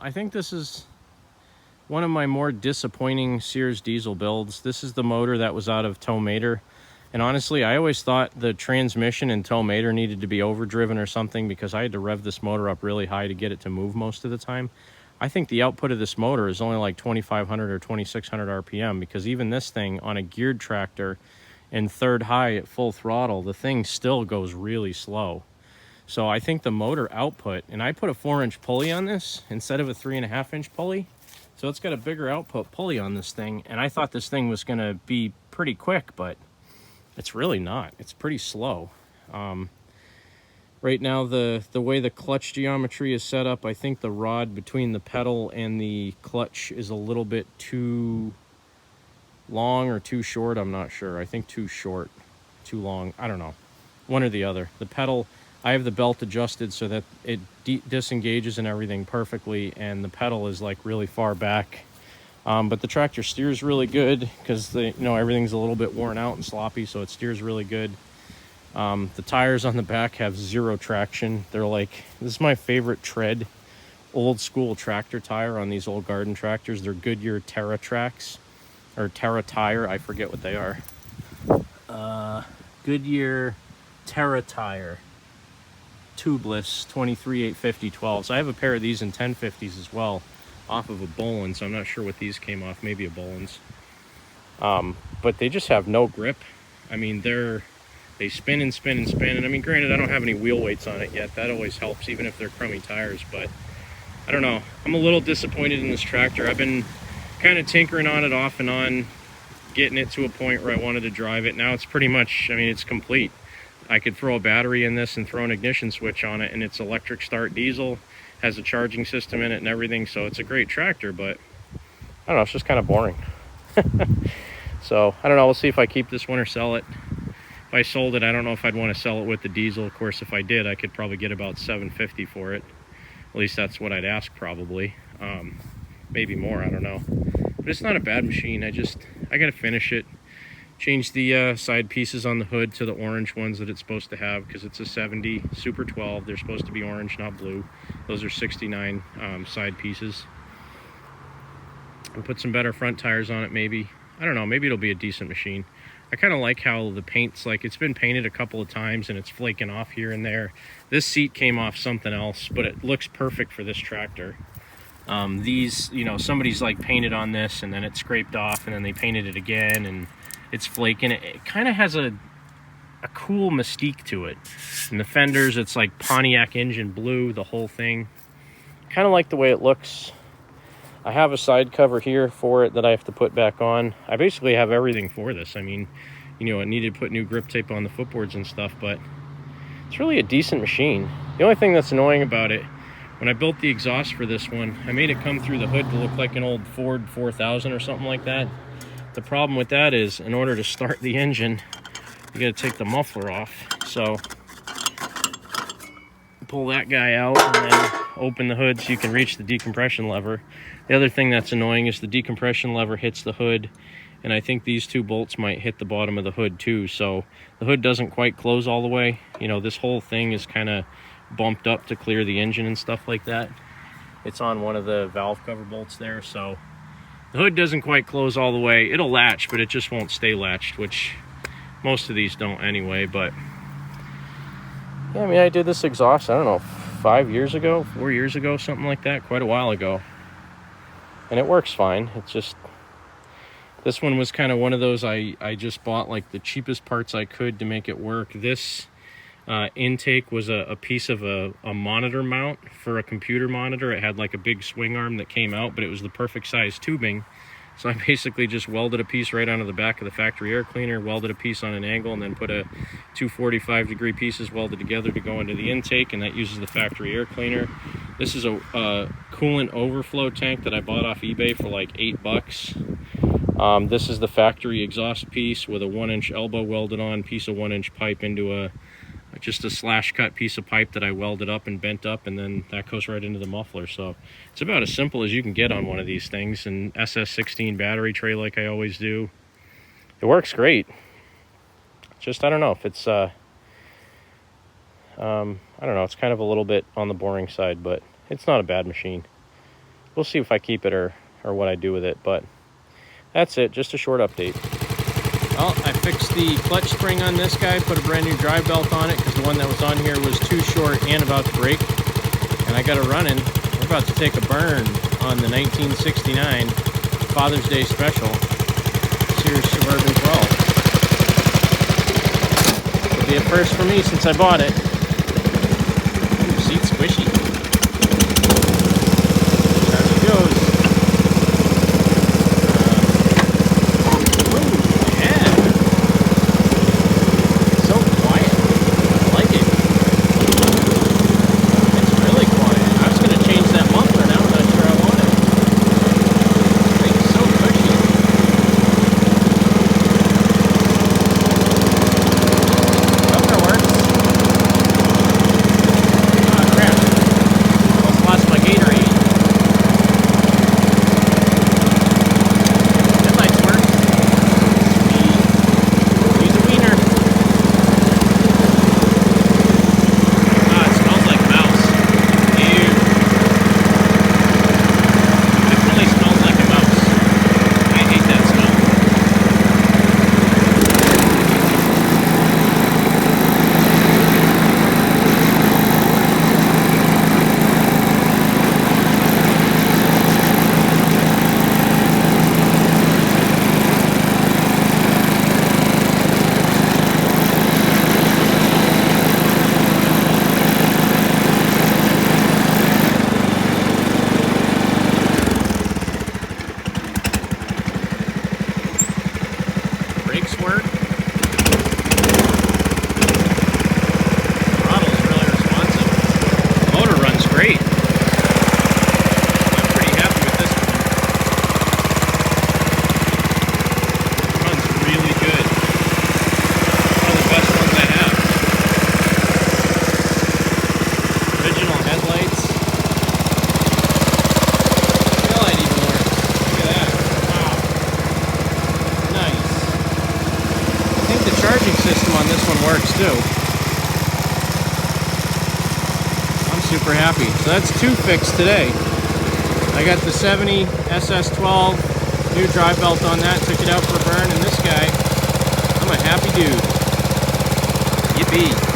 I think this is one of my more disappointing Sears diesel builds. This is the motor that was out of tow mater. And honestly, I always thought the transmission and tow mater needed to be overdriven or something, because I had to rev this motor up really high to get it to move most of the time. I think the output of this motor is only like 2,500 or 2,600 RPM, because even this thing on a geared tractor in third high at full throttle, the thing still goes really slow. So I think the motor output, and I put a 4-inch pulley on this instead of a 3.5-inch pulley. So it's got a bigger output pulley on this thing. And I thought this thing was gonna be pretty quick, but it's really not. It's pretty slow. Right now, the way the clutch geometry is set up, I think the rod between the pedal and the clutch is a little bit too long or too short. I'm not sure. I think too short, too long. I don't know. One or the other. The pedal, I have the belt adjusted so that it disengages and everything perfectly, and the pedal is like really far back. But the tractor steers really good because everything's a little bit worn out and sloppy, so it steers really good. The tires on the back have zero traction. They're like, this is my favorite tread, old school tractor tire on these old garden tractors. They're Goodyear Terra Tracks, or Terra Tire, I forget what they are. Goodyear Terra Tire, tubeless, 23/850/12. So I have a pair of these in 1050s as well, off of a Boland, so I'm not sure what these came off, maybe a Boland's. But they just have no grip. I mean, they spin and spin and spin, and I mean, granted, I don't have any wheel weights on it yet. That always helps, even if they're crummy tires, but I don't know. I'm a little disappointed in this tractor. I've been kind of tinkering on it off and on, getting it to a point where I wanted to drive it. Now it's pretty much, I mean, it's complete. I could throw a battery in this and throw an ignition switch on it, and it's electric start diesel, has a charging system in it and everything, so it's a great tractor, but I don't know, it's just kind of boring. So I don't know, we'll see if I keep this one or sell it. If I sold it, I don't know if I'd want to sell it with the diesel. Of course, if I did, I could probably get about $750 for it. At least that's what I'd ask, probably. Maybe more, I don't know. But it's not a bad machine. I gotta finish it. Change the side pieces on the hood to the orange ones that it's supposed to have, because it's a 70 Super 12. They're supposed to be orange, not blue. Those are 69 side pieces. And put some better front tires on it, maybe. I don't know, maybe it'll be a decent machine. I kind of like how the paint's like, it's been painted a couple of times and it's flaking off here and there. This seat came off something else, but it looks perfect for this tractor. These, somebody's like painted on this and then it scraped off and then they painted it again and it's flaking. It kind of has a cool mystique to it. And the fenders, it's like Pontiac engine blue, the whole thing. Kind of like the way it looks. I have a side cover here for it that I have to put back on. I basically have everything for this. I mean, it needed to put new grip tape on the footboards and stuff, but it's really a decent machine. The only thing that's annoying about it, when I built the exhaust for this one, I made it come through the hood to look like an old Ford 4000 or something like that. The problem with that is, in order to start the engine, you gotta take the muffler off. So pull that guy out and then open the hood so you can reach the decompression lever. The other thing that's annoying is the decompression lever hits the hood, and I think these two bolts might hit the bottom of the hood too, so the hood doesn't quite close all the way. This whole thing is kind of bumped up to clear the engine and stuff like that. It's on one of the valve cover bolts there, so the hood doesn't quite close all the way. It'll latch, but it just won't stay latched, which most of these don't anyway. But yeah, I mean, I did this exhaust, I don't know, 4 years ago, something like that, quite a while ago. And it works fine. It's just, this one was kind of one of those, I just bought like the cheapest parts I could to make it work. This intake was a piece of a monitor mount for a computer monitor. It had like a big swing arm that came out, but it was the perfect size tubing. So I basically just welded a piece right onto the back of the factory air cleaner, welded a piece on an angle, and then put a 245-degree pieces welded together to go into the intake, and that uses the factory air cleaner. This is a coolant overflow tank that I bought off eBay for like $8. This is the factory exhaust piece with a 1-inch elbow welded on, piece of 1-inch pipe into just a slash cut piece of pipe that I welded up and bent up, and then that goes right into the muffler. So it's about as simple as you can get on one of these things. And SS16 battery tray like I always do. It works great. Just, I don't know if it's I don't know, it's kind of a little bit on the boring side, but it's not a bad machine. we'll see if I keep it or what I do with it. But that's it, just a short update. Well, I fixed the clutch spring on this guy, put a brand new drive belt on it because the one that was on here was too short and about to break. And I got it running. We're about to take a burn on the 1969 Father's Day special Sears Suburban 12. It'll be a first for me since I bought it. Ooh, seat squishy. There she goes. Brakes work. Throttle's really responsive. Motor runs great. I'm pretty happy with this one. It runs really good. One of the best ones I have. Original headlights. Taillight even works. Look at that. Wow. Nice. I think the charging system on this one works too. I'm super happy. So that's 2 fixed today. I got the 70 SS12, new drive belt on that, took it out for a burn, and this guy, I'm a happy dude. Yippee.